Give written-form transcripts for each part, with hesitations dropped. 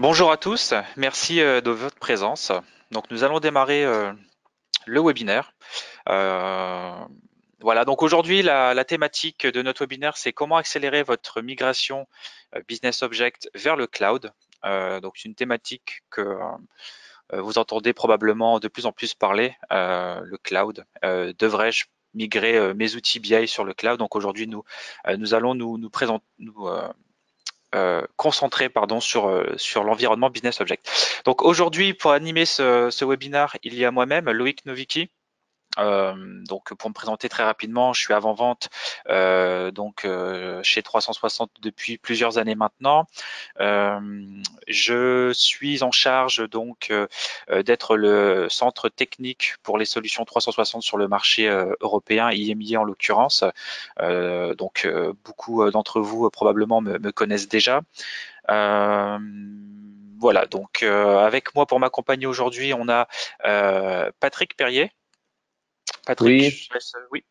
Bonjour à tous, merci de votre présence. Donc nous allons démarrer le webinaire. Euh, voilà, donc aujourd'hui la thématique de notre webinaire, c'est comment accélérer votre migration Business Object vers le cloud. Donc c'est une thématique que vous entendez probablement de plus en plus parler, le cloud. Devrais-je migrer mes outils BI sur le cloud? Donc aujourd'hui nous allons nous présenter, concentré pardon, sur l'environnement Business Object. Donc aujourd'hui, pour animer ce webinaire, il y a moi-même, Loïc Novicki. Donc pour me présenter très rapidement, je suis avant-vente chez 360 depuis plusieurs années maintenant. Euh, je suis en charge d'être le centre technique pour les solutions 360 sur le marché européen, IMIA en l'occurrence. Beaucoup d'entre vous probablement me connaissent déjà. Euh, voilà, avec moi pour m'accompagner aujourd'hui, on a Patrick Perrier. Patrick, Oui, je te laisse. Oui.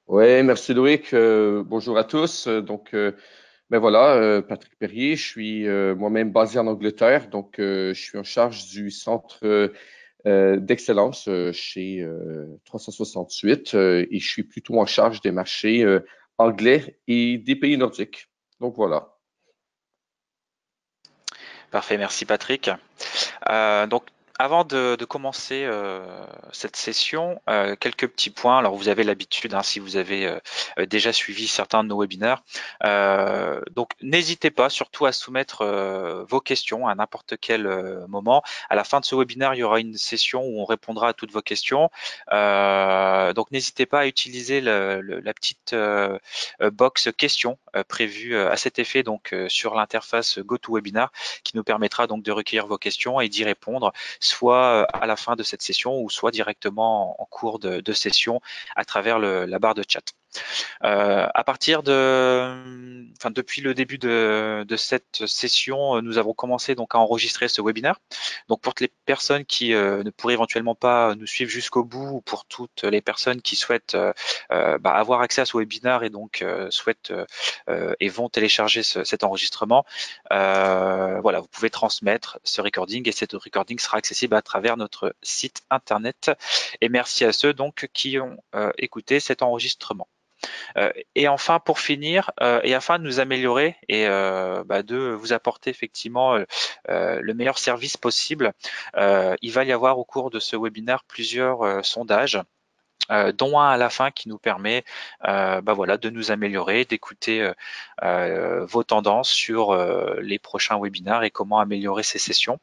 ouais, merci Loïc. Bonjour à tous. Ben voilà, Patrick Perrier, je suis moi-même basé en Angleterre, je suis en charge du centre d'excellence chez 368 et je suis plutôt en charge des marchés anglais et des pays nordiques. Donc voilà. Parfait, merci Patrick. Donc, avant de commencer cette session, quelques petits points. Alors, vous avez l'habitude, hein, si vous avez déjà suivi certains de nos webinaires. Donc, n'hésitez pas surtout à soumettre vos questions à n'importe quel moment. À la fin de ce webinaire, il y aura une session où on répondra à toutes vos questions. Donc, n'hésitez pas à utiliser la petite box questions prévue à cet effet sur l'interface GoToWebinar qui nous permettra donc de recueillir vos questions et d'y répondre, soit à la fin de cette session ou soit directement en cours de session à travers la barre de chat. À partir depuis le début de cette session, nous avons commencé donc à enregistrer ce webinaire. Donc pour les personnes qui ne pourraient éventuellement pas nous suivre jusqu'au bout, ou pour toutes les personnes qui souhaitent avoir accès à ce webinaire et souhaitent et vont télécharger cet enregistrement, voilà, vous pouvez transmettre ce recording et cet recording sera accessible à travers notre site internet. Et merci à ceux donc qui ont écouté cet enregistrement. Et enfin, pour finir, et afin de nous améliorer et de vous apporter effectivement le meilleur service possible, il va y avoir au cours de ce webinaire plusieurs sondages. Dont un à la fin qui nous permet de nous améliorer, d'écouter vos tendances sur les prochains webinaires et comment améliorer ces sessions.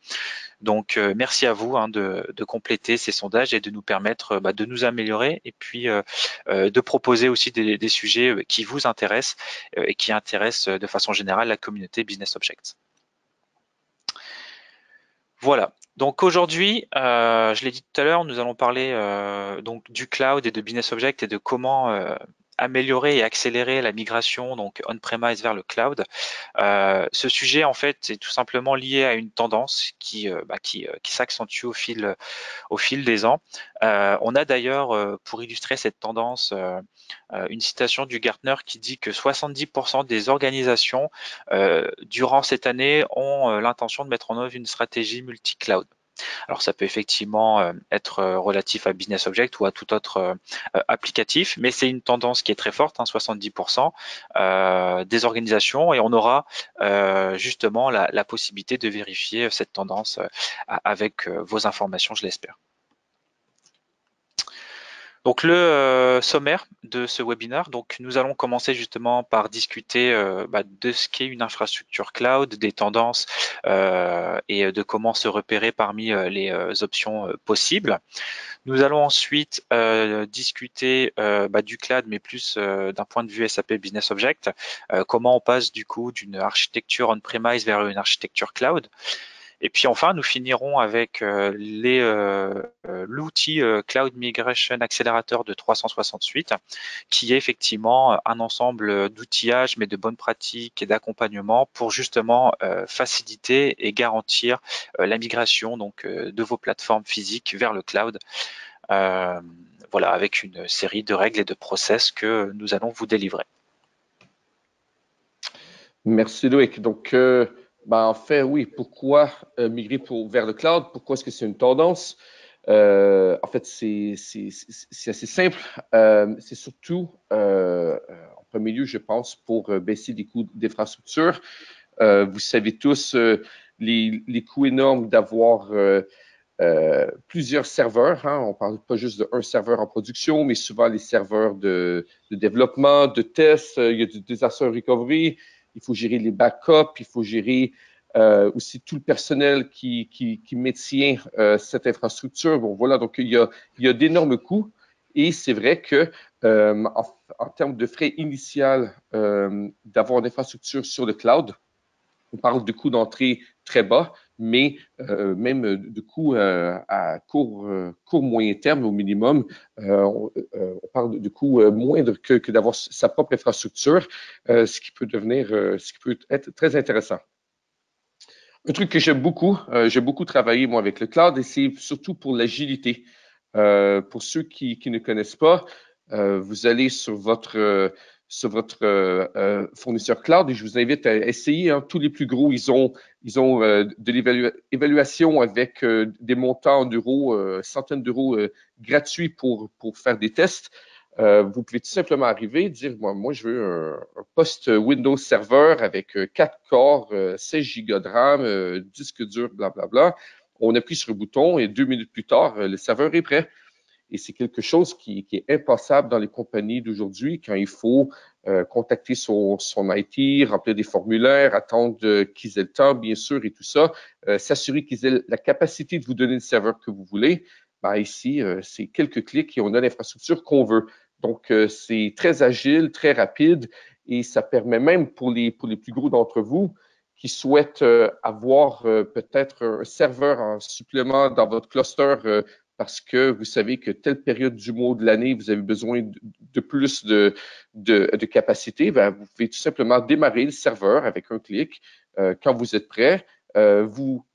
Donc, merci à vous de compléter ces sondages et de nous permettre de nous améliorer et puis de proposer aussi des sujets qui vous intéressent et qui intéressent de façon générale la communauté Business Objects. Voilà. Donc aujourd'hui, je l'ai dit tout à l'heure, nous allons parler donc du cloud et de Business Object et de comment améliorer et accélérer la migration donc on-premise vers le cloud. Ce sujet en fait est tout simplement lié à une tendance qui s'accentue au fil des ans. On a d'ailleurs, pour illustrer cette tendance, une citation du Gartner qui dit que 70% des organisations, durant cette année, ont l'intention de mettre en œuvre une stratégie multi-cloud. Alors ça peut effectivement être relatif à Business Object ou à tout autre applicatif, mais c'est une tendance qui est très forte, 70% des organisations, et on aura justement la possibilité de vérifier cette tendance avec vos informations, je l'espère. Donc le sommaire de ce webinaire, donc nous allons commencer justement par discuter de ce qu'est une infrastructure cloud, des tendances et de comment se repérer parmi les options possibles. Nous allons ensuite discuter du cloud, mais plus d'un point de vue SAP Business Object, comment on passe du coup d'une architecture on-premise vers une architecture cloud. Et puis enfin, nous finirons avec l'outil Cloud Migration Accelerator de 368, qui est effectivement un ensemble d'outillages, mais de bonnes pratiques et d'accompagnement pour justement faciliter et garantir la migration de vos plateformes physiques vers le cloud. Euh, voilà, avec une série de règles et de process que nous allons vous délivrer. Merci Loïc. Ben, en fait, oui. Pourquoi migrer vers le cloud? Pourquoi est-ce que c'est une tendance? En fait, c'est assez simple. C'est surtout, en premier lieu, je pense, pour baisser les coûts d'infrastructure. Vous savez tous les coûts énormes d'avoir plusieurs serveurs. Hein. On ne parle pas juste d'un serveur en production, mais souvent les serveurs de développement, de tests. Il y a du disaster recovery. Il faut gérer les backups. Il faut gérer aussi tout le personnel qui maintient cette infrastructure. Bon, voilà, donc il y a d'énormes coûts. Et c'est vrai que en termes de frais initial d'avoir une infrastructure sur le cloud, on parle de coûts d'entrée très bas, mais même de coûts à court moyen terme au minimum, on parle de coûts moindres que d'avoir sa propre infrastructure, ce qui peut être très intéressant. Un truc que j'ai beaucoup travaillé moi avec le cloud et c'est surtout pour l'agilité. Pour ceux qui ne connaissent pas, vous allez sur votre fournisseur cloud et je vous invite à essayer. Hein, tous les plus gros, ils ont de l'évaluation avec des montants d'euros, centaines d'euros gratuits pour faire des tests. Vous pouvez tout simplement arriver et dire, moi je veux un poste Windows Server avec 4 corps, 16 gigas de RAM, disque dur, blablabla. On appuie sur le bouton et 2 minutes plus tard, le serveur est prêt. Et c'est quelque chose qui est impensable dans les compagnies d'aujourd'hui quand il faut contacter son IT, remplir des formulaires, attendre qu'ils aient le temps, bien sûr, et tout ça, s'assurer qu'ils aient la capacité de vous donner le serveur que vous voulez. Ben ici, c'est quelques clics et on a l'infrastructure qu'on veut. Donc, c'est très agile, très rapide et ça permet même pour les plus gros d'entre vous qui souhaitent avoir peut-être un serveur en supplément dans votre cluster parce que vous savez que telle période du mois ou de l'année, vous avez besoin de plus de capacité, ben, vous pouvez tout simplement démarrer le serveur avec un clic. Quand vous êtes prêt, vous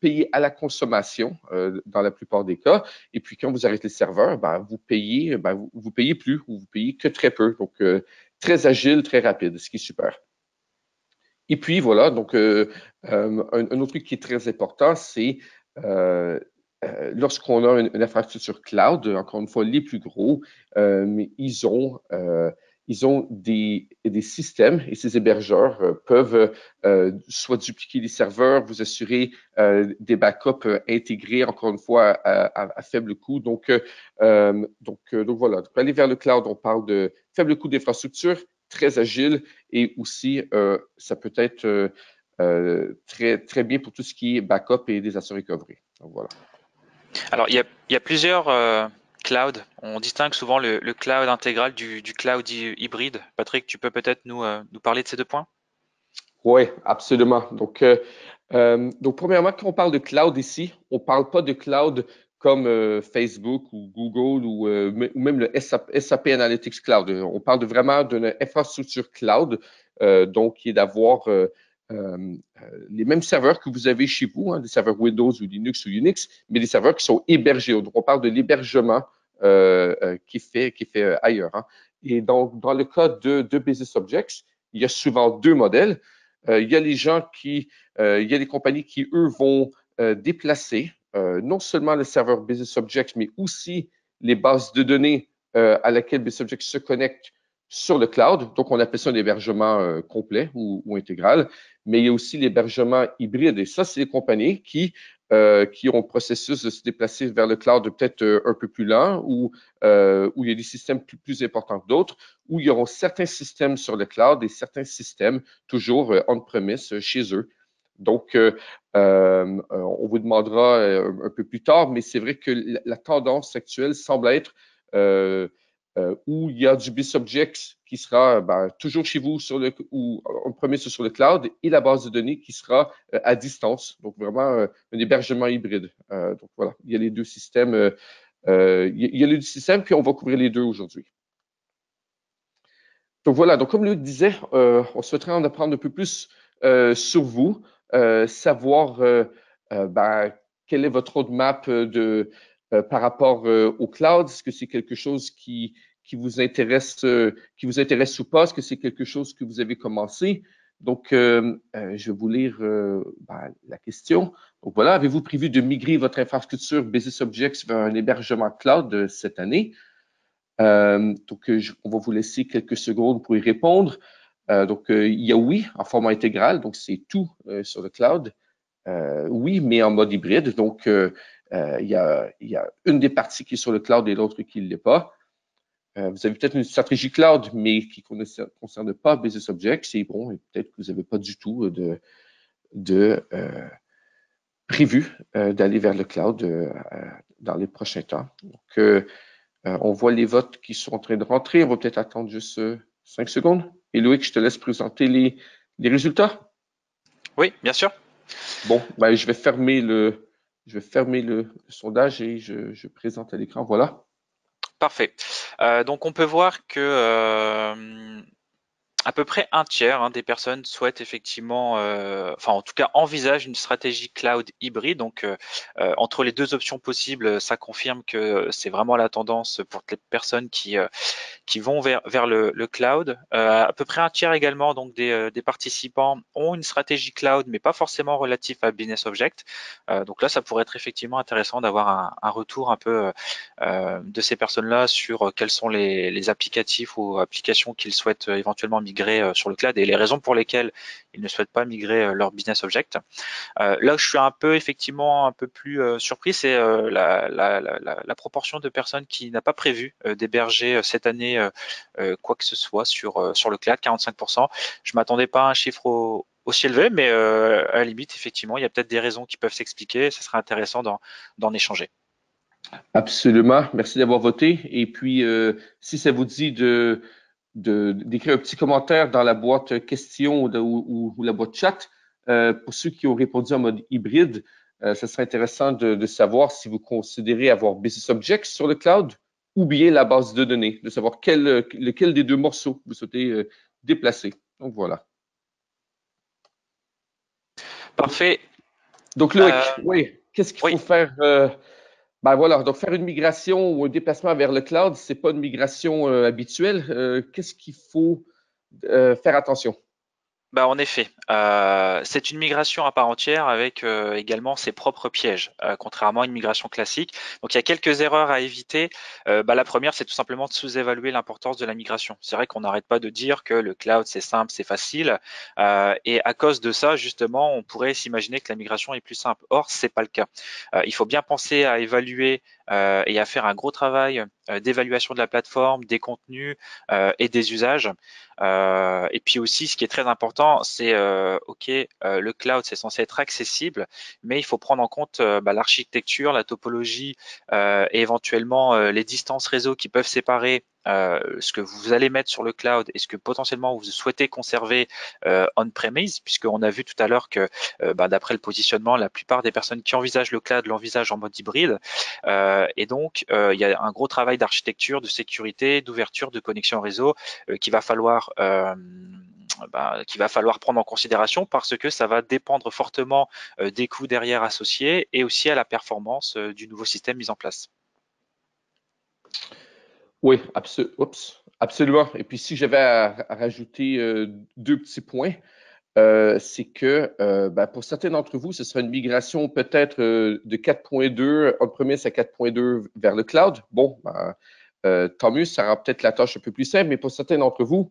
payez à la consommation dans la plupart des cas. Et puis, quand vous arrêtez le serveur, vous payez plus ou vous payez que très peu. Donc, très agile, très rapide, ce qui est super. Et puis, voilà, donc, un autre truc qui est très important, c'est lorsqu'on a une infrastructure cloud, encore une fois, les plus gros, ils ont des systèmes et ces hébergeurs peuvent soit dupliquer les serveurs, vous assurer des backups intégrés, encore une fois, à faible coût. Donc voilà, pour aller vers le cloud, on parle de faible coût d'infrastructure, très agile et aussi, ça peut être très, très bien pour tout ce qui est backup et disaster recovery. Donc voilà. Alors, il y a plusieurs clouds. On distingue souvent le cloud intégral du cloud hybride. Patrick, tu peux peut-être nous parler de ces deux points? Oui, absolument. Donc, premièrement, quand on parle de cloud ici, on ne parle pas de cloud comme Facebook ou Google ou même le SAP Analytics Cloud. On parle vraiment d'une infrastructure cloud, donc qui est d'avoir les mêmes serveurs que vous avez chez vous, hein, des serveurs Windows ou Linux ou Unix, mais des serveurs qui sont hébergés. Donc, on parle de l'hébergement qui est fait ailleurs. Hein. Et donc, dans le cas de Business Objects, il y a souvent deux modèles. Il y a les gens il y a des compagnies qui, eux, vont déplacer non seulement le serveur Business Objects, mais aussi les bases de données à laquelle Business Objects se connecte sur le cloud. Donc, on appelle ça un hébergement complet ou intégral. Mais il y a aussi l'hébergement hybride. Et ça, c'est les compagnies qui ont un processus de se déplacer vers le cloud peut-être un peu plus lent ou où il y a des systèmes plus importants que d'autres, où il y aura certains systèmes sur le cloud et certains systèmes toujours on-premise chez eux. Donc, on vous demandera un peu plus tard, mais c'est vrai que la tendance actuelle semble être où il y a du BizObjects qui sera toujours chez vous ou on-premise sur le cloud et la base de données qui sera à distance. Donc, vraiment un hébergement hybride. Donc, voilà, il y a les deux systèmes. Il y a les deux systèmes, puis on va couvrir les deux aujourd'hui. Donc voilà, donc comme Luc disait, on souhaiterait en apprendre un peu plus sur vous, savoir quel est votre roadmap par rapport au cloud. Est-ce que c'est quelque chose qui vous intéresse ou pas? Est-ce que c'est quelque chose que vous avez commencé? Donc, je vais vous lire la question. Donc voilà, avez-vous prévu de migrer votre infrastructure Business Objects vers un hébergement cloud cette année? On va vous laisser quelques secondes pour y répondre. Il y a oui en format intégral, donc c'est tout sur le cloud. Oui, mais en mode hybride. Donc, il y a une des parties qui est sur le cloud et l'autre qui ne l'est pas. Vous avez peut-être une stratégie cloud, mais qui ne concerne pas Business Objects. Et bon, peut-être que vous n'avez pas du tout de prévu d'aller vers le cloud dans les prochains temps. Donc, on voit les votes qui sont en train de rentrer. On va peut-être attendre juste 5 secondes. Et Loïc, je te laisse présenter les résultats. Oui, bien sûr. Bon, ben, je vais fermer le sondage et je présente à l'écran. Voilà. Parfait. Donc on peut voir que à peu près un tiers des personnes souhaitent effectivement, enfin en tout cas envisagent une stratégie cloud hybride. Donc entre les deux options possibles, ça confirme que c'est vraiment la tendance pour les personnes qui vont vers le cloud. À peu près un tiers également donc des participants ont une stratégie cloud, mais pas forcément relatif à Business Object. Donc là, ça pourrait être effectivement intéressant d'avoir un retour un peu de ces personnes-là sur quels sont les applicatifs ou applications qu'ils souhaitent éventuellement migrer sur le cloud et les raisons pour lesquelles ils ne souhaitent pas migrer leur Business Object. Là où je suis un peu effectivement un peu plus surpris, c'est la proportion de personnes qui n'a pas prévu d'héberger cette année quoi que ce soit sur le cloud, 45%. Je m'attendais pas à un chiffre aussi élevé, mais à la limite, effectivement, il y a peut-être des raisons qui peuvent s'expliquer. Ce serait intéressant d'en échanger. Absolument. Merci d'avoir voté. Et puis, si ça vous dit d'écrire un petit commentaire dans la boîte questions ou la boîte chat, pour ceux qui ont répondu en mode hybride, ça serait intéressant de savoir si vous considérez avoir Business Objects sur le cloud ou bien la base de données, de savoir lequel des deux morceaux vous souhaitez déplacer. Donc, voilà. Parfait. Donc, Euh, Loïc, oui, qu'est-ce qu'il oui. faut faire? Ben voilà, donc faire une migration ou un déplacement vers le cloud, c'est pas une migration habituelle. Qu'est-ce qu'il faut faire attention? Bah en effet, c'est une migration à part entière avec également ses propres pièges, contrairement à une migration classique. Donc il y a quelques erreurs à éviter. La première, c'est tout simplement de sous-évaluer l'importance de la migration. C'est vrai qu'on n'arrête pas de dire que le cloud c'est simple, c'est facile, et à cause de ça, justement, on pourrait s'imaginer que la migration est plus simple. Or, c'est pas le cas. Il faut bien penser à évaluer et à faire un gros travail d'évaluation de la plateforme, des contenus et des usages. Et puis aussi, ce qui est très important, c'est le cloud, c'est censé être accessible, mais il faut prendre en compte l'architecture, la topologie et éventuellement les distances réseau qui peuvent séparer ce que vous allez mettre sur le cloud et ce que potentiellement vous souhaitez conserver on-premise, puisqu'on a vu tout à l'heure que d'après le positionnement, la plupart des personnes qui envisagent le cloud l'envisagent en mode hybride. Et donc, il y a un gros travail d'architecture, de sécurité, d'ouverture, de connexion réseau qu'il va falloir prendre en considération parce que ça va dépendre fortement des coûts derrière associés et aussi à la performance du nouveau système mis en place. Oui, absolument. Et puis, si j'avais à rajouter deux petits points, c'est que pour certains d'entre vous, ce sera une migration peut-être de 4.2 on-premise à 4.2 vers le cloud. Bon, tant mieux, ça rend peut-être la tâche un peu plus simple, mais pour certains d'entre vous,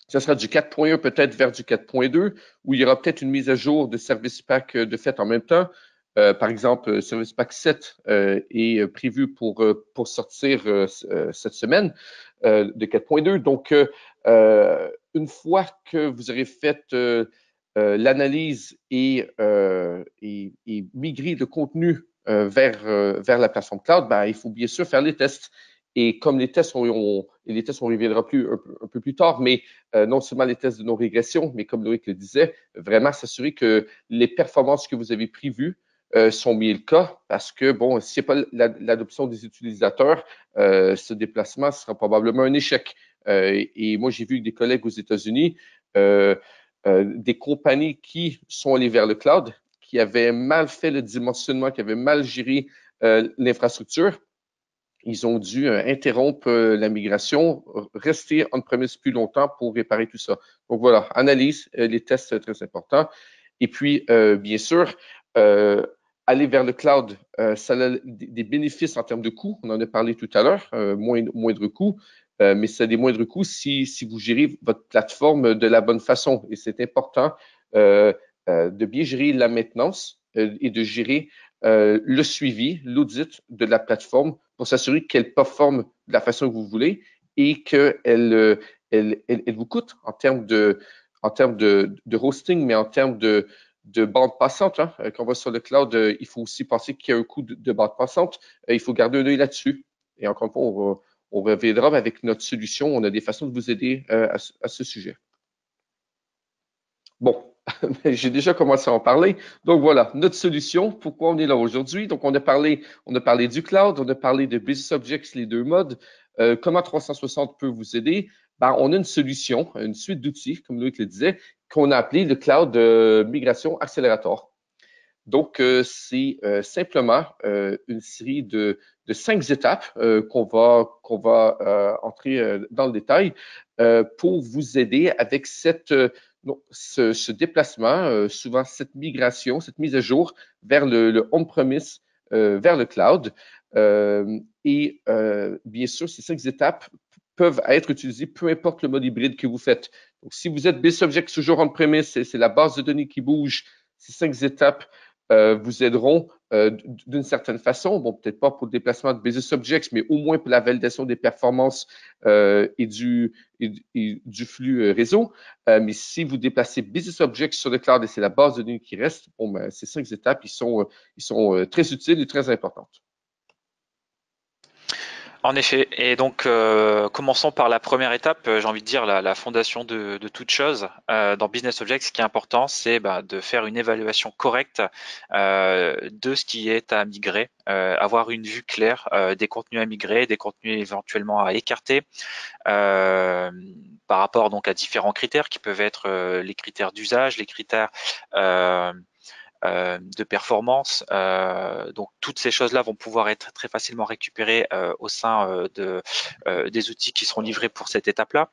ce sera du 4.1 peut-être vers du 4.2, où il y aura peut-être une mise à jour de Service Pack de fait en même temps. Par exemple, Service Pack 7 est prévu pour sortir cette semaine de 4.2. Donc, une fois que vous aurez fait l'analyse et migrer le contenu vers la plateforme cloud, il faut bien sûr faire les tests. Et comme les tests, on reviendra un peu plus tard, mais non seulement les tests de non-régression, mais comme Loïc le disait, vraiment s'assurer que les performances que vous avez prévues sont mises le cas, parce que, bon, s'il n'y a pas l'adoption des utilisateurs, ce déplacement sera probablement un échec. Et moi, j'ai vu des collègues aux États-Unis, des compagnies qui sont allées vers le cloud, qui avaient mal fait le dimensionnement, qui avaient mal géré l'infrastructure, ils ont dû interrompre la migration, rester on-premise plus longtemps pour réparer tout ça. Donc voilà, analyse, les tests, c'est très important. Et puis, bien sûr, aller vers le cloud, ça a des bénéfices en termes de coûts. On en a parlé tout à l'heure, moindre coût, mais c'est des moindres coûts si vous gérez votre plateforme de la bonne façon. Et c'est important de bien gérer la maintenance et de gérer le suivi, l'audit de la plateforme pour s'assurer qu'elle performe de la façon que vous voulez et qu'elle elle vous coûte en termes de hosting, mais en termes de bande passante. Hein. Quand on va sur le cloud, il faut aussi penser qu'il y a un coût de bande passante. Il faut garder un œil là-dessus. Et encore une fois, on reviendra avec notre solution. On a des façons de vous aider à ce sujet. Bon, j'ai déjà commencé à en parler. Donc voilà, notre solution, pourquoi on est là aujourd'hui. Donc on a parlé du cloud, on a parlé de Business Objects, les deux modes. Comment 360 peut vous aider? Ben, on a une solution, une suite d'outils, comme Loïc le disait, qu'on a appelé le Cloud Migration Accelerator. Donc, c'est simplement une série de 5 étapes qu'on va entrer dans le détail pour vous aider avec ce déplacement, souvent cette migration, cette mise à jour vers le on-premise, vers le cloud. Bien sûr, ces 5 étapes peuvent être utilisées peu importe le mode hybride que vous faites. Donc, si vous êtes BizObjects toujours on-premise, c'est la base de données qui bouge. Ces 5 étapes vous aideront d'une certaine façon, bon, peut-être pas pour le déplacement de Business Objects, mais au moins pour la validation des performances et du flux réseau. Mais si vous déplacez Business Objects sur le cloud et c'est la base de données qui reste, bon, ben, ces 5 étapes, ils sont très utiles et très importantes. En effet. Et donc, commençons par la première étape. J'ai envie de dire la fondation de toute chose. Dans Business Objects, ce qui est important, c'est de faire une évaluation correcte de ce qui est à migrer, avoir une vue claire des contenus à migrer, des contenus éventuellement à écarter, par rapport donc à différents critères qui peuvent être les critères d'usage, les critères de performance. Donc toutes ces choses-là vont pouvoir être très facilement récupérées au sein des outils qui seront livrés pour cette étape-là.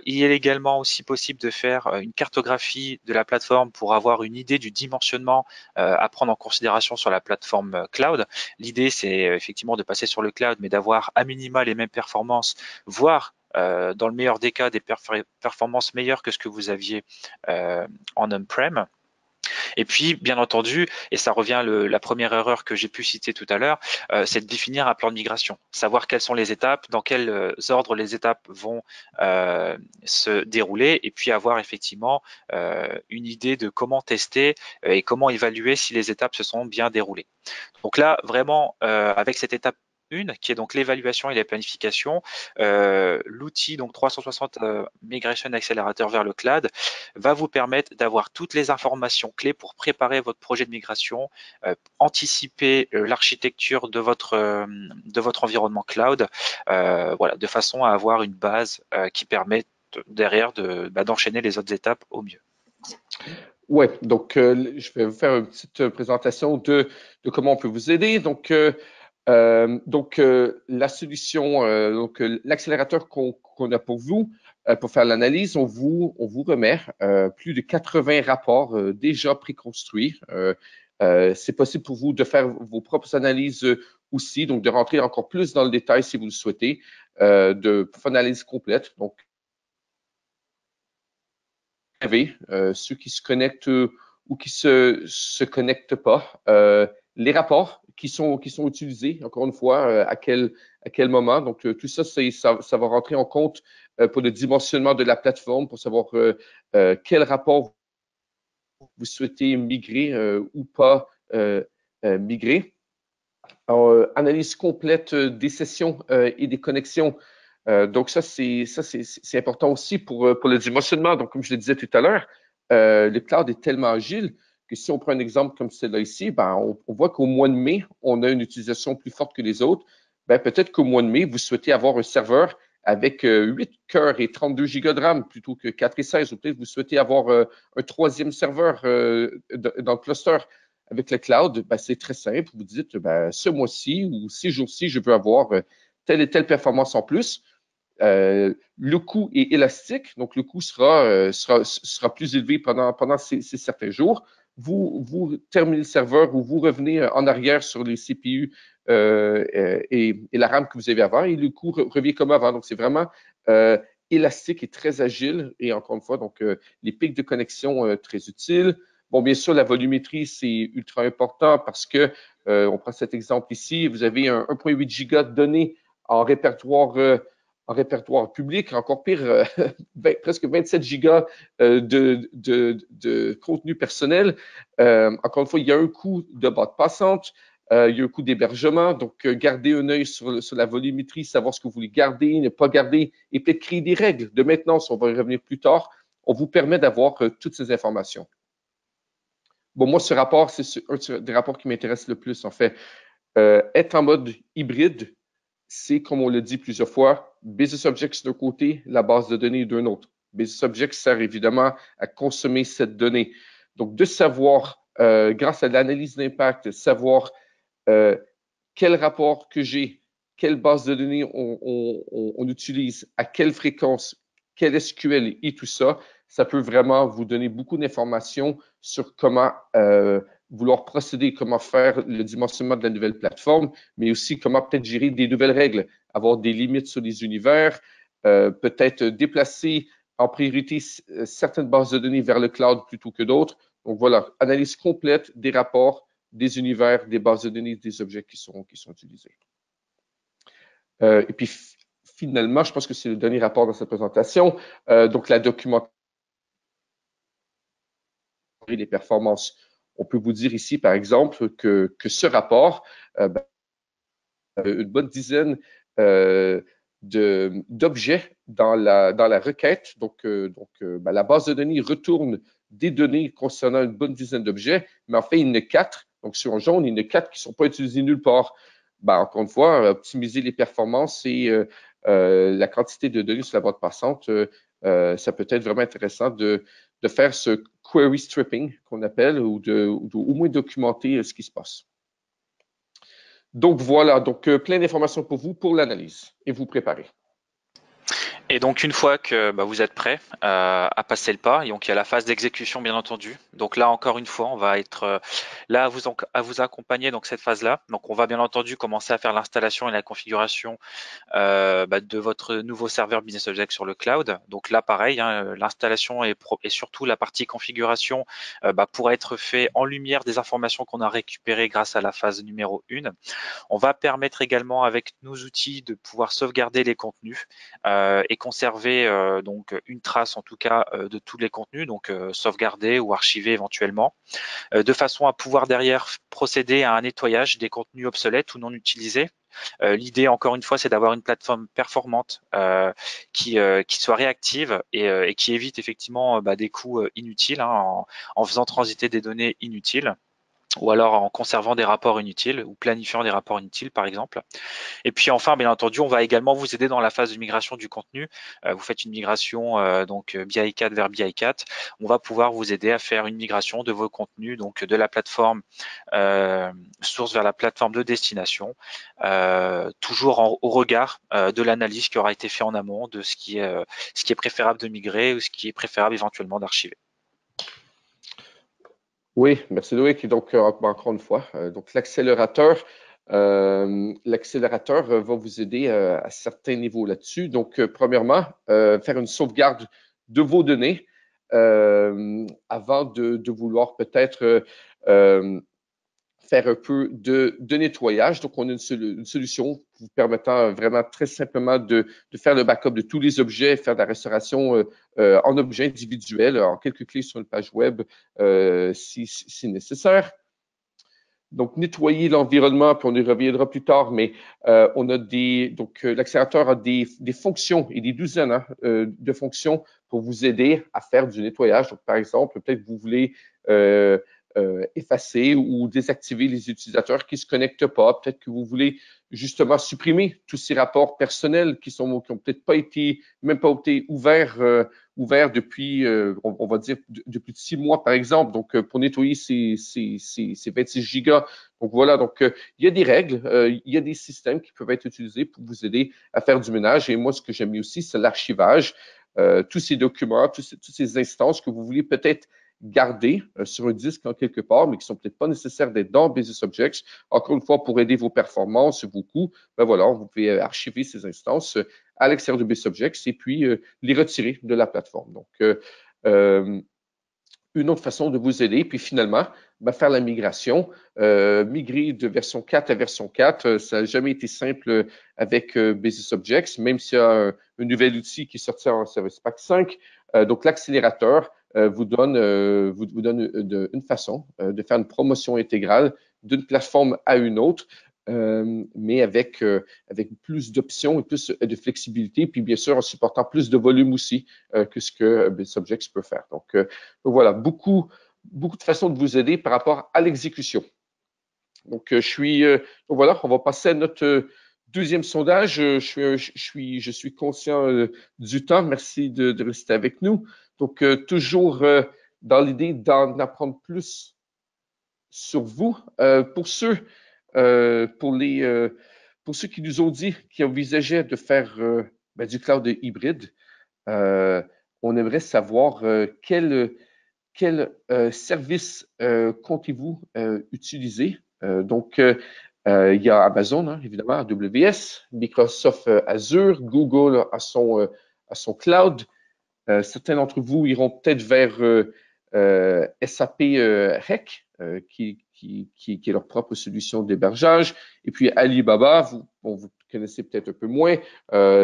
Il est également aussi possible de faire une cartographie de la plateforme pour avoir une idée du dimensionnement à prendre en considération sur la plateforme cloud. L'idée, c'est effectivement de passer sur le cloud, mais d'avoir à minima les mêmes performances, voire dans le meilleur des cas, des performances meilleures que ce que vous aviez en on-prem. Et puis, bien entendu, et ça revient à la première erreur que j'ai pu citer tout à l'heure, c'est de définir un plan de migration, savoir quelles sont les étapes, dans quel ordre les étapes vont se dérouler, et puis avoir effectivement une idée de comment tester et comment évaluer si les étapes se sont bien déroulées. Donc là, vraiment, avec cette étape 1, qui est donc l'évaluation et la planification, l'outil donc 360 Migration Accelerator vers le cloud va vous permettre d'avoir toutes les informations clés pour préparer votre projet de migration, anticiper l'architecture de votre environnement cloud, voilà, de façon à avoir une base qui permet derrière d'enchaîner les autres étapes au mieux. Ouais, donc je vais vous faire une petite présentation de comment on peut vous aider. Donc, la solution, l'accélérateur qu'on a pour vous, pour faire l'analyse, on vous remet plus de 80 rapports déjà préconstruits. C'est possible pour vous de faire vos propres analyses aussi, donc de rentrer encore plus dans le détail si vous le souhaitez, de faire une analyse complète. Donc, ceux qui se connectent ou qui se connectent pas, les rapports qui sont utilisés, encore une fois, à quel moment. Donc, tout ça, ça va rentrer en compte pour le dimensionnement de la plateforme, pour savoir quel rapport vous souhaitez migrer ou pas migrer. Alors, analyse complète des sessions et des connexions. Donc, ça, c'est important aussi pour le dimensionnement. Donc, comme je le disais tout à l'heure, le cloud est tellement agile que si on prend un exemple comme celui-là ici, ben, on voit qu'au mois de mai, on a une utilisation plus forte que les autres. Ben, peut-être qu'au mois de mai, vous souhaitez avoir un serveur avec 8 cœurs et 32 gigas de RAM plutôt que 4 et 16. Ou peut-être vous souhaitez avoir un troisième serveur dans le cluster avec le cloud, ben, c'est très simple. Vous dites, ben, ce mois-ci ou ces jours-ci, je veux avoir telle et telle performance en plus. Le coût est élastique, donc le coût sera plus élevé pendant ces certains jours. Vous terminez le serveur ou vous revenez en arrière sur les CPU et la RAM que vous avez avant et le coût revient comme avant. Donc, c'est vraiment élastique et très agile. Et encore une fois, donc les pics de connexion très utiles. Bon, bien sûr, la volumétrie, c'est ultra important parce que, on prend cet exemple ici, vous avez 1,8 giga de données en répertoire public, encore pire, presque 27 gigas de contenu personnel. Encore une fois, il y a un coût de bande passante, il y a un coût d'hébergement, donc garder un œil sur la volumétrie, savoir ce que vous voulez garder, ne pas garder, et peut-être créer des règles de maintenance, on va y revenir plus tard. On vous permet d'avoir toutes ces informations. Bon, moi, ce rapport, c'est un des rapports qui m'intéresse le plus, en fait. Être en mode hybride, c'est, comme on l'a dit plusieurs fois, Business Objects d'un côté, la base de données d'un autre. Business Objects sert évidemment à consommer cette donnée. Donc, de savoir, grâce à l'analyse d'impact, savoir quel rapport que j'ai, quelle base de données on utilise, à quelle fréquence, quel SQL et tout ça, ça peut vraiment vous donner beaucoup d'informations sur comment vouloir procéder, comment faire le dimensionnement de la nouvelle plateforme, mais aussi comment peut-être gérer des nouvelles règles, avoir des limites sur les univers, peut-être déplacer en priorité certaines bases de données vers le cloud plutôt que d'autres. Donc voilà, analyse complète des rapports, des univers, des bases de données, des objets qui sont utilisés. Et puis finalement, je pense que c'est le dernier rapport dans cette présentation, donc la documentation des performances. On peut vous dire ici, par exemple, que ce rapport, une bonne dizaine d'objets dans la requête. Donc, la base de données retourne des données concernant une bonne dizaine d'objets, mais en fait, il y en a 4. Donc, sur un jaune, il y en a 4 qui ne sont pas utilisés nulle part. Encore une fois, optimiser les performances et la quantité de données sur la bande passante, ça peut être vraiment intéressant de faire ce query stripping qu'on appelle ou au moins documenter ce qui se passe. Donc voilà, donc plein d'informations pour vous pour l'analyse et vous préparer. Et donc une fois que vous êtes prêt à passer le pas, et donc il y a la phase d'exécution bien entendu. Donc là encore une fois, on va être là à vous accompagner donc cette phase-là. Donc on va bien entendu commencer à faire l'installation et la configuration de votre nouveau serveur Business Objects sur le cloud. Donc là pareil, hein, l'installation et surtout la partie configuration pourra être fait en lumière des informations qu'on a récupérées grâce à la phase numéro 1. On va permettre également avec nos outils de pouvoir sauvegarder les contenus et conserver donc une trace en tout cas de tous les contenus, donc sauvegarder ou archiver éventuellement, de façon à pouvoir derrière procéder à un nettoyage des contenus obsolètes ou non utilisés. L'idée, encore une fois, c'est d'avoir une plateforme performante qui soit réactive et qui évite effectivement des coûts inutiles en faisant transiter des données inutiles ou alors en conservant des rapports inutiles ou planifiant des rapports inutiles par exemple. Et puis enfin, bien entendu, on va également vous aider dans la phase de migration du contenu. Vous faites une migration donc BI4 vers BI4. On va pouvoir vous aider à faire une migration de vos contenus, donc de la plateforme source vers la plateforme de destination, toujours au regard de l'analyse qui aura été fait en amont de ce qui est préférable de migrer ou ce qui est préférable éventuellement d'archiver. Oui, merci Loïc. Donc, encore une fois, donc l'accélérateur va vous aider à certains niveaux là-dessus. Donc, premièrement, faire une sauvegarde de vos données avant de vouloir peut-être faire un peu de nettoyage. Donc, on a une solution vous permettant vraiment très simplement de faire le backup de tous les objets, faire de la restauration en objets individuels, en quelques clics sur une page web si nécessaire. Donc, nettoyer l'environnement, puis on y reviendra plus tard, mais on a l'accélérateur a des fonctions et des douzaines de fonctions pour vous aider à faire du nettoyage. Donc, par exemple, peut-être que vous voulez effacer ou désactiver les utilisateurs qui ne se connectent pas. Peut-être que vous voulez justement supprimer tous ces rapports personnels qui ont peut-être pas été, même pas été ouverts depuis, on va dire, depuis 6 mois, par exemple. Donc, pour nettoyer ces 26 gigas. Donc, voilà. Donc, il y a des règles, il y a des systèmes qui peuvent être utilisés pour vous aider à faire du ménage. Et moi, ce que j'aime aussi, c'est l'archivage. Tous ces documents, toutes ces instances que vous voulez peut-être garder sur un disque en quelque part, mais qui sont peut-être pas nécessaires d'être dans Business Objects. Encore une fois, pour aider vos performances, vos coûts, ben voilà, vous pouvez archiver ces instances à l'extérieur de Business Objects et puis les retirer de la plateforme. Donc, une autre façon de vous aider, puis finalement, ben, faire la migration, migrer de version 4 à version 4, ça n'a jamais été simple avec Business Objects, même s'il y a un nouvel outil qui est sorti en Service Pack 5. Donc, l'accélérateur vous donne une façon de faire une promotion intégrale d'une plateforme à une autre, mais avec plus d'options et plus de flexibilité, puis bien sûr en supportant plus de volume aussi que ce que Business Objects peut faire. Donc voilà, beaucoup de façons de vous aider par rapport à l'exécution. Donc, donc voilà, on va passer à notre deuxième sondage. Je suis conscient du temps. Merci de rester avec nous. Donc, toujours dans l'idée d'en apprendre plus sur vous. Pour ceux qui nous ont dit qu'ils envisageaient de faire du cloud hybride, on aimerait savoir quel service comptez-vous utiliser? Donc, il y a Amazon, hein, évidemment, AWS, Microsoft Azure, Google à son cloud. Certains d'entre vous iront peut-être vers SAP REC, qui est leur propre solution d'hébergeage. Et puis Alibaba, vous connaissez peut-être un peu moins,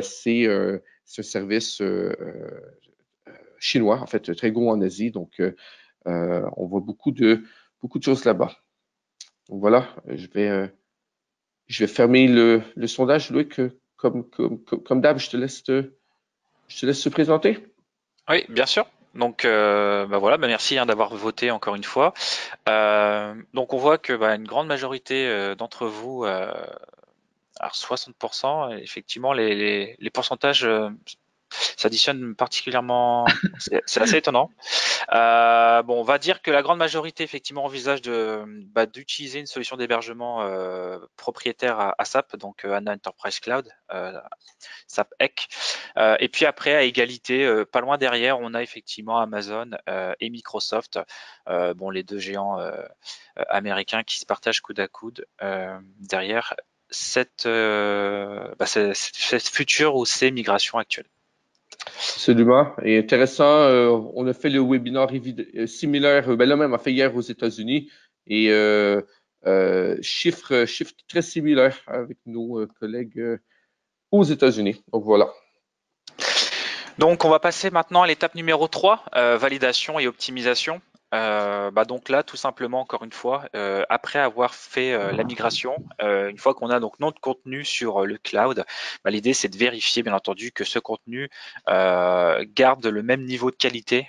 c'est un service chinois, en fait, très gros en Asie. Donc, on voit beaucoup de choses là-bas. Donc voilà, je vais fermer le sondage, Loïc. Comme d'hab, je te laisse te présenter. Oui, bien sûr. Donc, voilà, merci d'avoir voté encore une fois. Donc, on voit que une grande majorité d'entre vous, alors 60%, effectivement, les pourcentages s'additionnent particulièrement. C'est assez étonnant. On va dire que la grande majorité effectivement envisage d'utiliser une solution d'hébergement propriétaire à SAP, donc HANA Enterprise Cloud, SAP EC. Et puis après, à égalité, pas loin derrière, on a effectivement Amazon et Microsoft, les deux géants américains qui se partagent coude à coude derrière cette future ou ces migrations actuelles. Absolument. Et intéressant, on a fait le webinaire similaire, là même, on a fait hier aux États-Unis, et chiffres très similaires avec nos collègues aux États-Unis. Donc voilà. Donc on va passer maintenant à l'étape numéro 3, validation et optimisation. Donc là, tout simplement, encore une fois, après avoir fait la migration, une fois qu'on a donc notre contenu sur le cloud, l'idée c'est de vérifier, bien entendu, que ce contenu garde le même niveau de qualité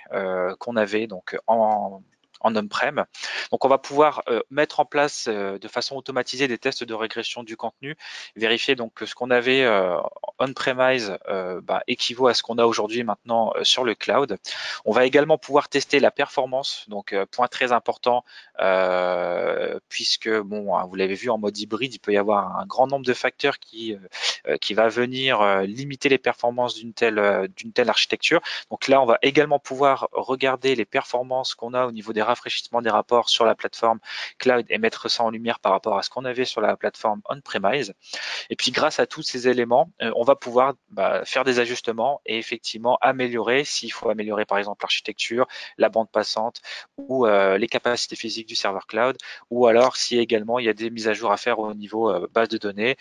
qu'on avait donc en on-prem. Donc on va pouvoir mettre en place de façon automatisée des tests de régression du contenu, vérifier donc que ce qu'on avait on-premise équivaut à ce qu'on a aujourd'hui maintenant sur le cloud. On va également pouvoir tester la performance, donc point très important, puisque vous l'avez vu en mode hybride, il peut y avoir un grand nombre de facteurs qui va venir limiter les performances d'une telle architecture. Donc là, on va également pouvoir regarder les performances qu'on a au niveau des rafraîchissements des rapports sur la plateforme cloud et mettre ça en lumière par rapport à ce qu'on avait sur la plateforme on-premise. Et puis grâce à tous ces éléments, on va pouvoir faire des ajustements et effectivement améliorer, s'il faut améliorer par exemple l'architecture, la bande passante ou les capacités physiques du serveur cloud, ou alors si également il y a des mises à jour à faire au niveau base de données,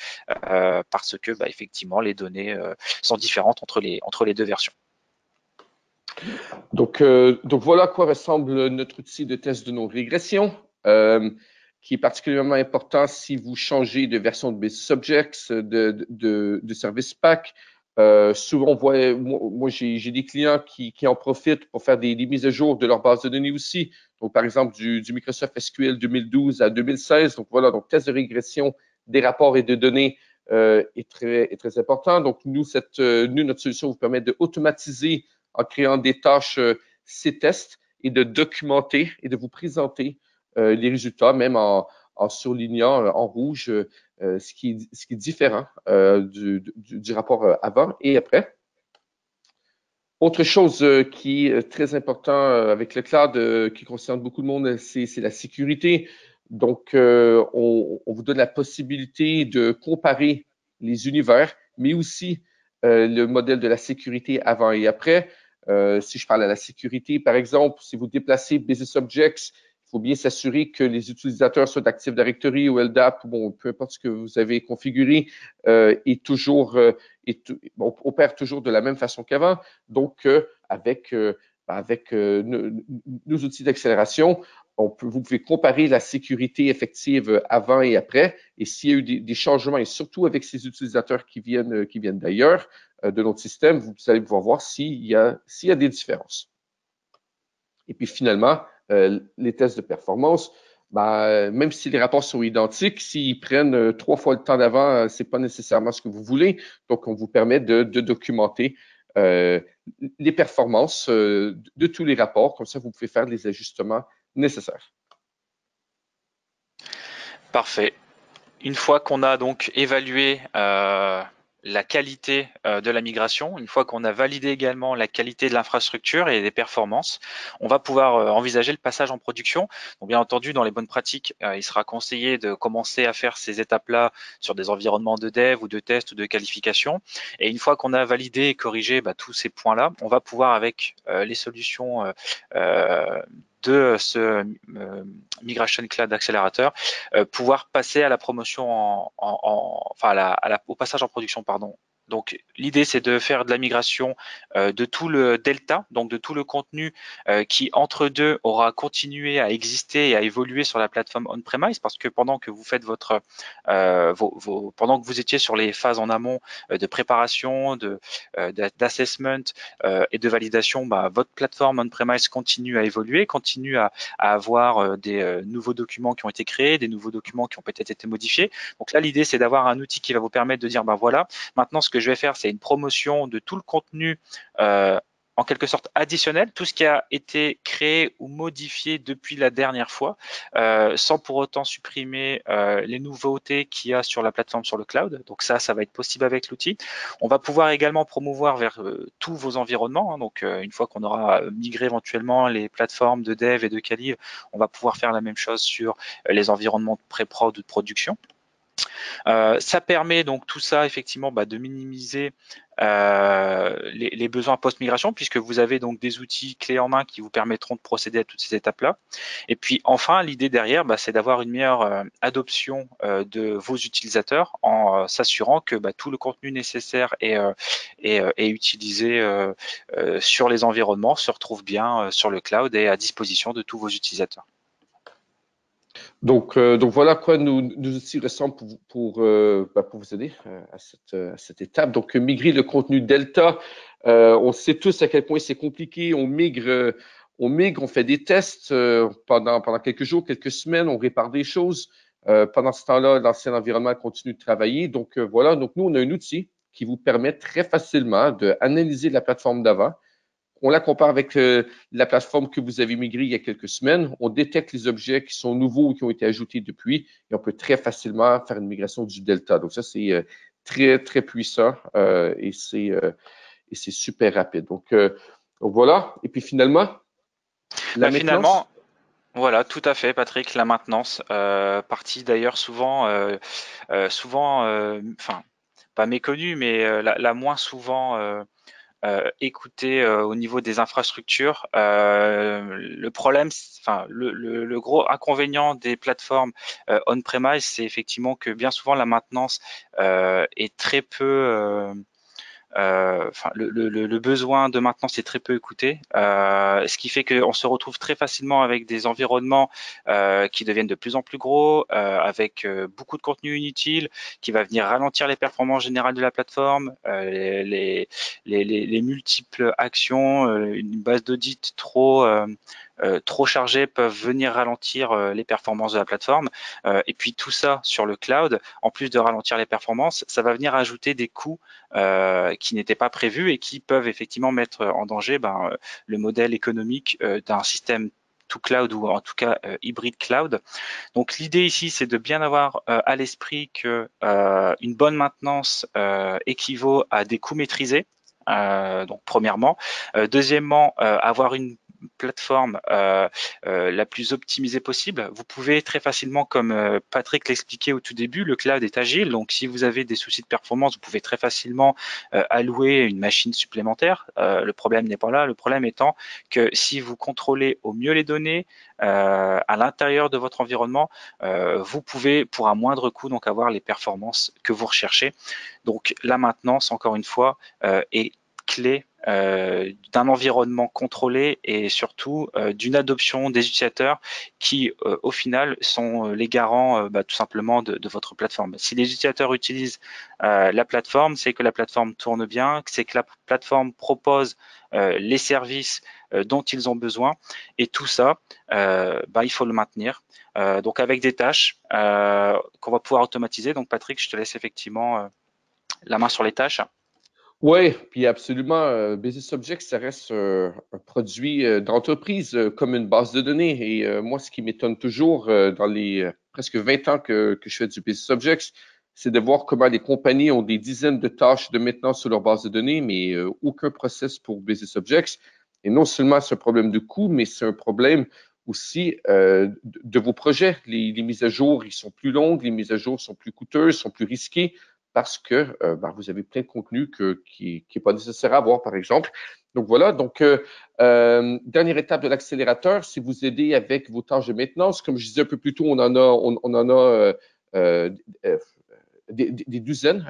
parce que effectivement les données sont différentes entre les deux versions. Donc voilà à quoi ressemble notre outil de test de non-régression, qui est particulièrement important si vous changez de version de Business Objects, de Service Pack, Souvent, on voit, moi j'ai des clients qui en profitent pour faire des mises à jour de leur base de données aussi. Donc, par exemple, du Microsoft SQL 2012 à 2016. Donc, voilà, donc test de régression des rapports et de données est très important. Donc, nous, notre solution vous permet d'automatiser en créant des tâches ces tests et de documenter et de vous présenter les résultats, même en surlignant en rouge ce qui est différent du rapport avant et après. Autre chose qui est très important avec le cloud, qui concerne beaucoup de monde, c'est la sécurité. Donc, on vous donne la possibilité de comparer les univers, mais aussi le modèle de la sécurité avant et après. Si je parle à la sécurité, par exemple, si vous déplacez Business Objects, il faut bien s'assurer que les utilisateurs soit d'Active Directory ou LDAP, bon, peu importe ce que vous avez configuré, est toujours, opère toujours de la même façon qu'avant. Donc, avec nos outils d'accélération, vous pouvez comparer la sécurité effective avant et après. Et s'il y a eu des changements, et surtout avec ces utilisateurs qui viennent d'ailleurs, de notre système, vous allez pouvoir voir s'il y a des différences. Et puis finalement, les tests de performance, même si les rapports sont identiques, s'ils prennent 3 fois le temps d'avant, c'est pas nécessairement ce que vous voulez. Donc, on vous permet de documenter les performances de tous les rapports. Comme ça, vous pouvez faire les ajustements nécessaires. Parfait. Une fois qu'on a donc évalué la qualité de la migration, une fois qu'on a validé également la qualité de l'infrastructure et des performances, on va pouvoir envisager le passage en production. Donc bien entendu, dans les bonnes pratiques, il sera conseillé de commencer à faire ces étapes-là sur des environnements de dev ou de test ou de qualification. Et une fois qu'on a validé et corrigé tous ces points-là, on va pouvoir avec les solutions de ce Migration Cloud Accelerator pouvoir passer à la promotion au passage en production, pardon. Donc l'idée c'est de faire de la migration de tout le delta, donc de tout le contenu qui entre deux aura continué à exister et à évoluer sur la plateforme on-premise, parce que pendant que vous faites pendant que vous étiez sur les phases en amont de préparation, d'assessment et de validation, votre plateforme on-premise continue à évoluer, continue à avoir des nouveaux documents qui ont été créés, des nouveaux documents qui ont peut-être été modifiés. Donc là, l'idée, c'est d'avoir un outil qui va vous permettre de dire, voilà, maintenant, ce que je vais faire, c'est une promotion de tout le contenu en quelque sorte additionnel, tout ce qui a été créé ou modifié depuis la dernière fois, sans pour autant supprimer les nouveautés qu'il y a sur la plateforme sur le cloud. Donc ça va être possible avec l'outil. On va pouvoir également promouvoir vers tous vos environnements. Hein. Donc une fois qu'on aura migré éventuellement les plateformes de dev et de quali, on va pouvoir faire la même chose sur les environnements de pré-prod ou de production. Ça permet donc tout ça effectivement de minimiser les besoins post-migration, puisque vous avez donc des outils clés en main qui vous permettront de procéder à toutes ces étapes-là. Et puis enfin, l'idée derrière, c'est d'avoir une meilleure adoption de vos utilisateurs en s'assurant que tout le contenu nécessaire est utilisé sur les environnements, se retrouve bien sur le cloud et à disposition de tous vos utilisateurs. Donc voilà à quoi nos outils ressemblent pour vous aider à cette étape. Donc, migrer le contenu Delta, on sait tous à quel point c'est compliqué. On migre, on fait des tests pendant quelques jours, quelques semaines, on répare des choses. Pendant ce temps-là, l'ancien environnement continue de travailler. Donc, voilà. Donc, nous, on a un outil qui vous permet très facilement d'analyser la plateforme d'avant. On la compare avec la plateforme que vous avez migrée il y a quelques semaines. On détecte les objets qui sont nouveaux ou qui ont été ajoutés depuis et on peut très facilement faire une migration du Delta. Donc ça, c'est très, très puissant et c'est super rapide. Donc voilà. Et puis finalement, la maintenance. Finalement, voilà, tout à fait, Patrick. La maintenance, partie d'ailleurs souvent, pas méconnue, mais la moins souvent écoutée au niveau des infrastructures. Le problème, le gros inconvénient des plateformes on-premise, c'est effectivement que bien souvent la maintenance est très peu enfin, le besoin de maintenance est très peu écouté, ce qui fait qu'on se retrouve très facilement avec des environnements qui deviennent de plus en plus gros, avec beaucoup de contenu inutile, qui va venir ralentir les performances générales de la plateforme, les multiples actions, une base d'audit trop chargées peuvent venir ralentir les performances de la plateforme. Et puis tout ça sur le cloud, en plus de ralentir les performances, ça va venir ajouter des coûts qui n'étaient pas prévus et qui peuvent effectivement mettre en danger le modèle économique d'un système to cloud ou en tout cas hybride cloud. Donc l'idée ici, c'est de bien avoir à l'esprit que une bonne maintenance équivaut à des coûts maîtrisés. Donc premièrement, deuxièmement, avoir une plateforme la plus optimisée possible. Vous pouvez très facilement, comme Patrick l'expliquait au tout début, le cloud est agile. Donc si vous avez des soucis de performance, vous pouvez très facilement allouer une machine supplémentaire. Le problème n'est pas là. Le problème étant que si vous contrôlez au mieux les données à l'intérieur de votre environnement, vous pouvez pour un moindre coût donc avoir les performances que vous recherchez. Donc la maintenance, encore une fois, est clé d'un environnement contrôlé et surtout d'une adoption des utilisateurs qui, au final, sont les garants tout simplement de votre plateforme. Si les utilisateurs utilisent la plateforme, c'est que la plateforme tourne bien, c'est que la plateforme propose les services dont ils ont besoin et tout ça, il faut le maintenir. Donc avec des tâches qu'on va pouvoir automatiser. Donc Patrick, je te laisse effectivement la main sur les tâches. Oui, puis absolument. Business Objects, ça reste un produit d'entreprise comme une base de données. Et moi, ce qui m'étonne toujours dans les presque 20 ans que je fais du Business Objects, c'est de voir comment les compagnies ont des dizaines de tâches de maintenance sur leur base de données, mais aucun process pour Business Objects. Et non seulement c'est un problème de coût, mais c'est un problème aussi de vos projets. Les mises à jour, ils sont plus longues, les mises à jour sont plus coûteuses, sont plus risquées parce que vous avez plein de contenu qui n'est pas nécessaire à avoir, par exemple. Donc voilà, donc dernière étape de l'accélérateur, c'est vous aider avec vos tâches de maintenance. Comme je disais un peu plus tôt, on en a des douzaines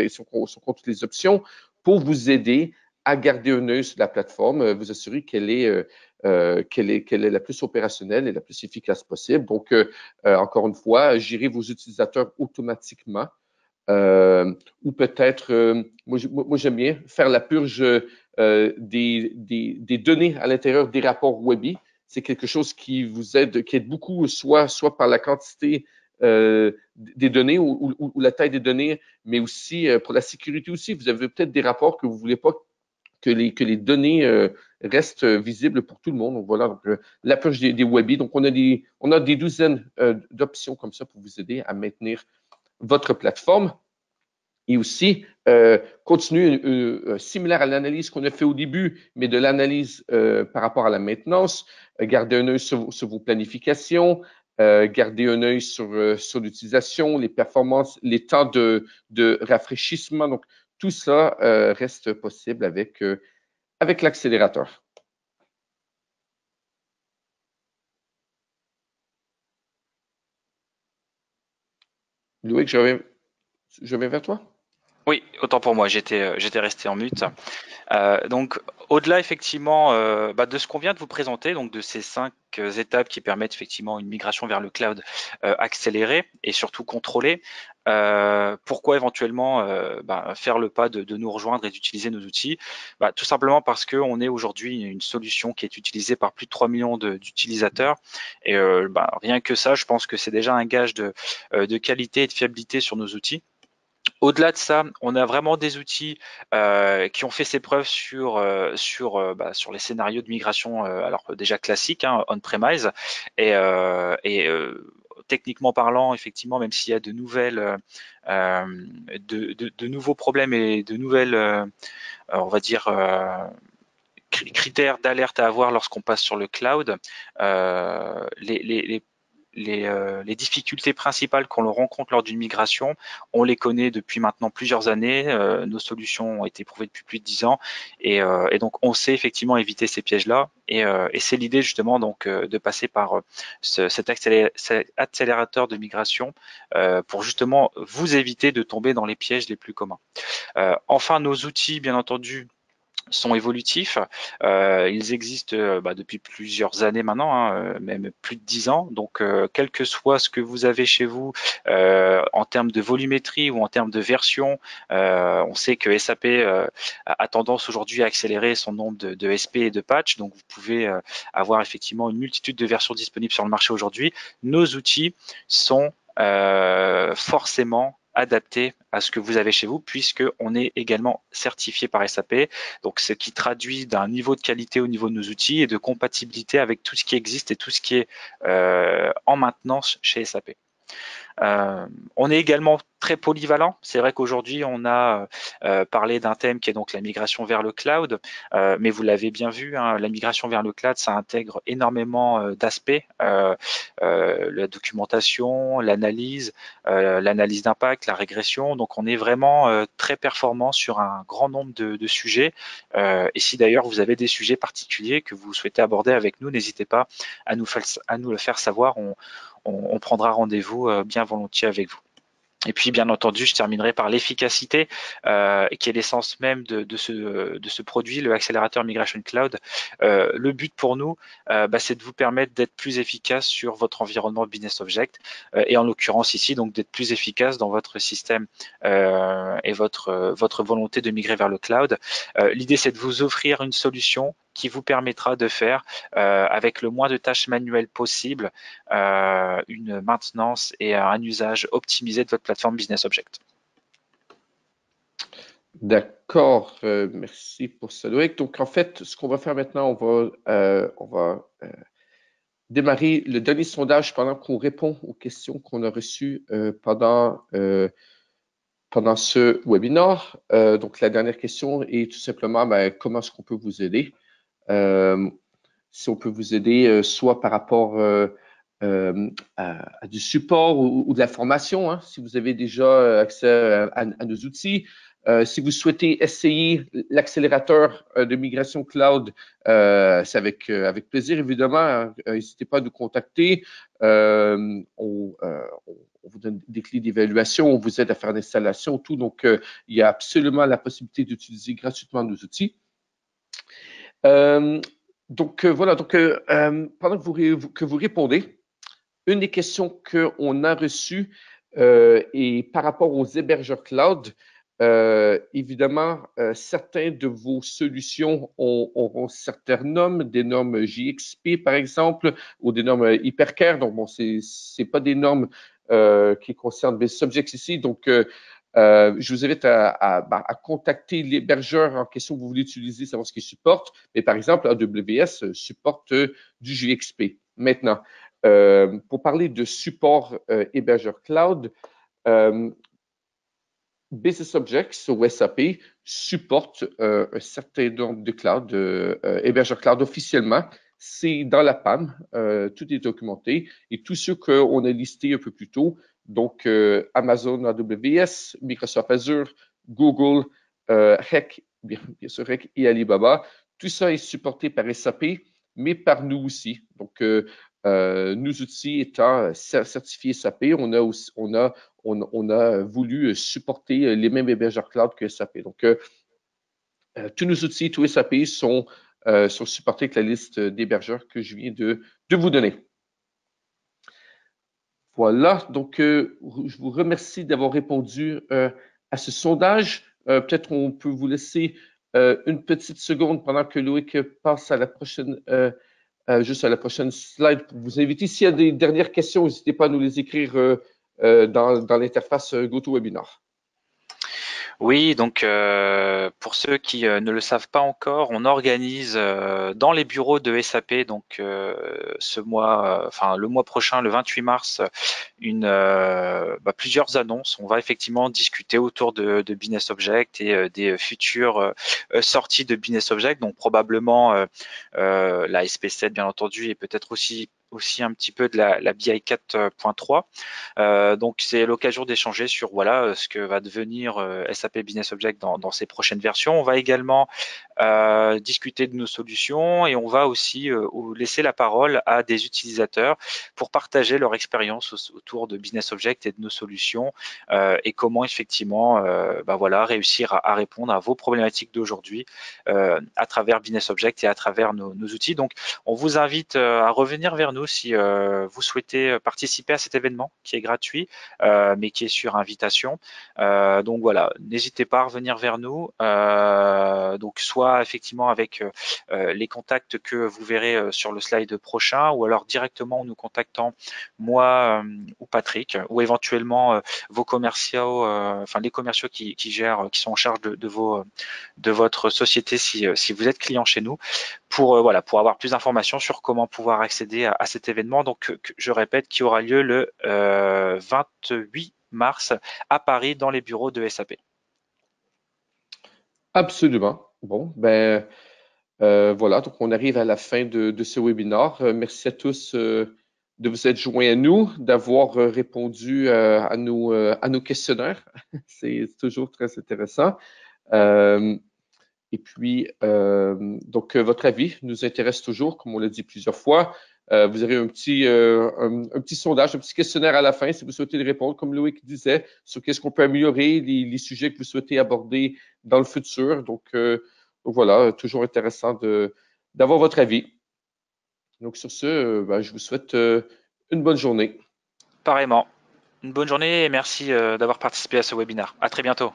sur toutes les options pour vous aider à garder un œil sur la plateforme, vous assurer qu'elle est la plus opérationnelle et la plus efficace possible. Donc, encore une fois, gérer vos utilisateurs automatiquement. Ou peut-être, moi j'aime bien faire la purge des données à l'intérieur des rapports Webby. C'est quelque chose qui vous aide, qui aide beaucoup, soit par la quantité des données ou la taille des données, mais aussi pour la sécurité aussi. Vous avez peut-être des rapports que vous ne voulez pas que les données restent visibles pour tout le monde. Donc voilà, donc, la purge des Webby. Donc on a des douzaines d'options comme ça pour vous aider à maintenir votre plateforme et aussi continuer similaire à l'analyse qu'on a fait au début, mais de l'analyse par rapport à la maintenance, garder un œil sur vos planifications, garder un œil sur l'utilisation, les performances, les temps de rafraîchissement. Donc, tout ça reste possible avec l'accélérateur. Loïc, je reviens vers toi. Oui, autant pour moi, j'étais resté en mute. Donc, au-delà effectivement de ce qu'on vient de vous présenter, donc de ces 5 étapes qui permettent effectivement une migration vers le cloud accélérée et surtout contrôlée, pourquoi éventuellement faire le pas de nous rejoindre et d'utiliser nos outils? Tout simplement parce qu'on est aujourd'hui une solution qui est utilisée par plus de 3 millions d'utilisateurs. Et rien que ça, je pense que c'est déjà un gage de qualité et de fiabilité sur nos outils. Au-delà de ça, on a vraiment des outils qui ont fait ses preuves sur les scénarios de migration, alors déjà classiques, hein, on-premise, et techniquement parlant, effectivement, même s'il y a de nouveaux problèmes et de nouvelles, on va dire, critères d'alerte à avoir lorsqu'on passe sur le cloud, les les difficultés principales qu'on rencontre lors d'une migration, on les connaît depuis maintenant plusieurs années. Nos solutions ont été prouvées depuis plus de 10 ans et donc on sait effectivement éviter ces pièges-là. Et c'est l'idée justement donc de passer par cet accélérateur de migration pour justement vous éviter de tomber dans les pièges les plus communs. Enfin, nos outils, bien entendu, sont évolutifs. Ils existent depuis plusieurs années maintenant, hein, même plus de 10 ans. Donc, quel que soit ce que vous avez chez vous en termes de volumétrie ou en termes de version, on sait que SAP a tendance aujourd'hui à accélérer son nombre de SP et de patchs. Donc, vous pouvez avoir effectivement une multitude de versions disponibles sur le marché aujourd'hui. Nos outils sont forcément adapté à ce que vous avez chez vous, puisque on est également certifié par SAP, donc ce qui traduit d'un niveau de qualité au niveau de nos outils et de compatibilité avec tout ce qui existe et tout ce qui est en maintenance chez SAP. On est également très polyvalent. C'est vrai qu'aujourd'hui, on a parlé d'un thème qui est donc la migration vers le cloud, mais vous l'avez bien vu, hein, la migration vers le cloud, ça intègre énormément d'aspects, la documentation, l'analyse d'impact, la régression. Donc, on est vraiment très performant sur un grand nombre de sujets. Et si d'ailleurs vous avez des sujets particuliers que vous souhaitez aborder avec nous, n'hésitez pas à nous le faire savoir. On prendra rendez-vous bien volontiers avec vous. Et puis, bien entendu, je terminerai par l'efficacité, qui est l'essence même de ce produit, le accélérateur Migration Cloud. Le but pour nous, c'est de vous permettre d'être plus efficace sur votre environnement Business Object, et en l'occurrence ici, donc d'être plus efficace dans votre système et votre volonté de migrer vers le cloud. L'idée, c'est de vous offrir une solution qui vous permettra de faire avec le moins de tâches manuelles possible une maintenance et un usage optimisé de votre plateforme Business Object. D'accord, merci pour ça, Loïc. Donc, en fait, ce qu'on va faire maintenant, on va démarrer le dernier sondage pendant qu'on répond aux questions qu'on a reçues pendant ce webinaire. Donc, la dernière question est tout simplement, comment est-ce qu'on peut vous aider? Si on peut vous aider, soit par rapport à du support ou de la formation, hein, si vous avez déjà accès à nos outils. Si vous souhaitez essayer l'accélérateur de migration cloud, c'est avec plaisir, évidemment. Hein. N'hésitez pas à nous contacter. On vous donne des clés d'évaluation, on vous aide à faire l'installation, tout. Donc, il y a absolument la possibilité d'utiliser gratuitement nos outils. Voilà, donc pendant que vous répondez, une des questions qu'on a reçues est par rapport aux hébergeurs cloud. Évidemment, certains de vos solutions auront certaines normes, des normes JXP par exemple, ou des normes Hypercare. Donc, bon, c'est pas des normes qui concernent Business Objects ici. Donc, je vous invite à contacter l'hébergeur en question que vous voulez utiliser, savoir ce qu'il supporte. Mais par exemple, AWS supporte du JXP. Maintenant, pour parler de support hébergeur cloud, Business Objects ou SAP supporte un certain nombre de cloud, hébergeurs cloud officiellement. C'est dans la PAM, tout est documenté et tous ceux qu'on a listés un peu plus tôt, donc Amazon AWS, Microsoft Azure, Google, REC, bien sûr REC et Alibaba, tout ça est supporté par SAP, mais par nous aussi. Donc, nos outils étant certifiés SAP, on a voulu supporter les mêmes hébergeurs cloud que SAP. Donc, tous nos outils, tous SAP sont supportés avec la liste d'hébergeurs que je viens de vous donner. Voilà, donc je vous remercie d'avoir répondu à ce sondage. Peut-être on peut vous laisser une petite seconde pendant que Loïc passe à la prochaine juste à la prochaine slide pour vous inviter. S'il y a des dernières questions, n'hésitez pas à nous les écrire dans l'interface GoToWebinar. Oui, donc pour ceux qui ne le savent pas encore, on organise dans les bureaux de SAP, donc ce mois, enfin le mois prochain, le 28 mars, plusieurs annonces. On va effectivement discuter autour de Business Object et des futures sorties de Business Object, donc probablement la SP7 bien entendu, et peut-être aussi aussi un petit peu de la BI 4.3. Donc c'est l'occasion d'échanger sur voilà ce que va devenir SAP Business Object dans ses prochaines versions. On va également discuter de nos solutions et on va aussi laisser la parole à des utilisateurs pour partager leur expérience autour de Business Object et de nos solutions et comment effectivement voilà, réussir à répondre à vos problématiques d'aujourd'hui à travers Business Object et à travers nos outils. Donc on vous invite à revenir vers nous si vous souhaitez participer à cet événement qui est gratuit mais qui est sur invitation. Donc voilà, n'hésitez pas à revenir vers nous. Donc soit effectivement avec les contacts que vous verrez sur le slide prochain, ou alors directement en nous contactant moi ou Patrick, ou éventuellement vos commerciaux, enfin les commerciaux qui gèrent, qui sont en charge de votre société si vous êtes client chez nous, pour voilà, pour avoir plus d'informations sur comment pouvoir accéder à cet événement. Donc je répète, qui aura lieu le 28 mars à Paris dans les bureaux de SAP. Absolument. Bon, ben voilà, donc on arrive à la fin de ce webinaire. Merci à tous de vous être joints à nous, d'avoir répondu à nos questionnaires. C'est toujours très intéressant. Euh, et puis, donc, votre avis nous intéresse toujours, comme on l'a dit plusieurs fois. Vous aurez un petit sondage, un petit questionnaire à la fin, si vous souhaitez le répondre, comme Loïc disait, sur qu'est-ce qu'on peut améliorer, les sujets que vous souhaitez aborder dans le futur. Donc voilà, toujours intéressant d'avoir votre avis. Donc, sur ce, ben, je vous souhaite une bonne journée. Pareillement. Une bonne journée et merci d'avoir participé à ce webinaire. À très bientôt.